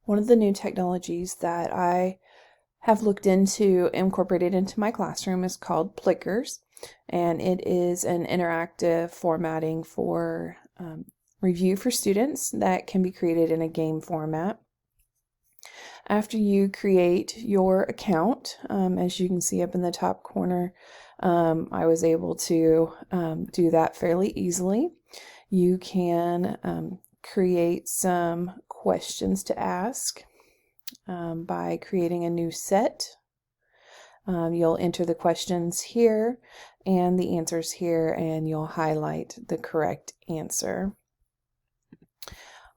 One of the new technologies that I have looked into, incorporated into my classroom, is called Plickers, and it is an interactive formatting for review for students that can be created in a game format. After you create your account, as you can see up in the top corner, I was able to do that fairly easily. You can create some questions to ask by creating a new set. You'll enter the questions here and the answers here, and you'll highlight the correct answer.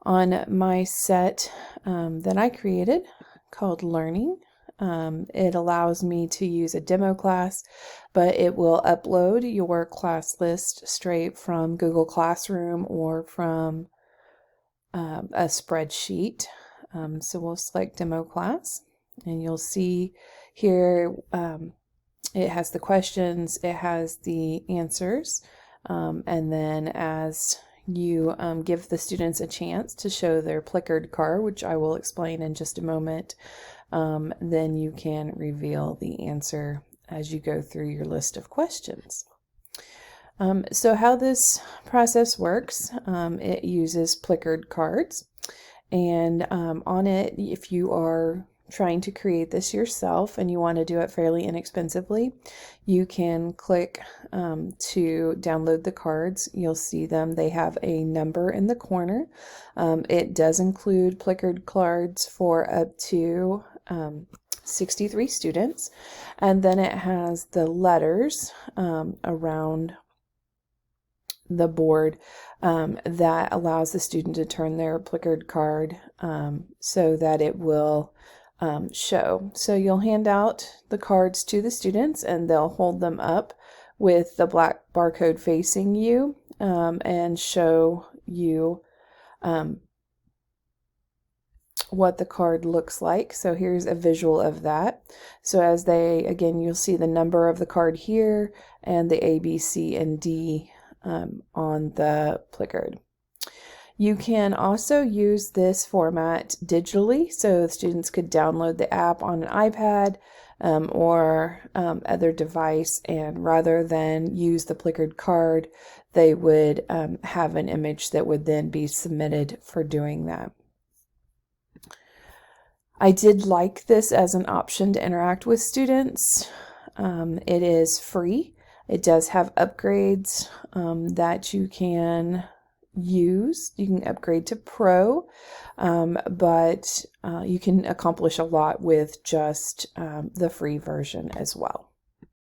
On my set that I created called Learning, it allows me to use a demo class, but it will upload your class list straight from Google Classroom or from a spreadsheet. So we'll select demo class, and you'll see here it has the questions, it has the answers, and then as you give the students a chance to show their Plickers card, which I will explain in just a moment, then you can reveal the answer as you go through your list of questions. So how this process works, it uses Plickers cards, and on it, if you are trying to create this yourself and you want to do it fairly inexpensively, you can click to download the cards. You'll see them. They have a number in the corner. It does include Plickers cards for up to 63 students, and then it has the letters around the board that allows the student to turn their Plickers card so that it will show. So you'll hand out the cards to the students, and they'll hold them up with the black barcode facing you and show you what the card looks like. So here's a visual of that. So as again, you'll see the number of the card here and the A, B, C, and D on the Plickers. You can also use this format digitally, so students could download the app on an iPad or other device, and rather than use the Plickers card, they would have an image that would then be submitted for doing that. I did like this as an option to interact with students. It is free. It does have upgrades that you can use. You can upgrade to Pro, but you can accomplish a lot with just the free version as well.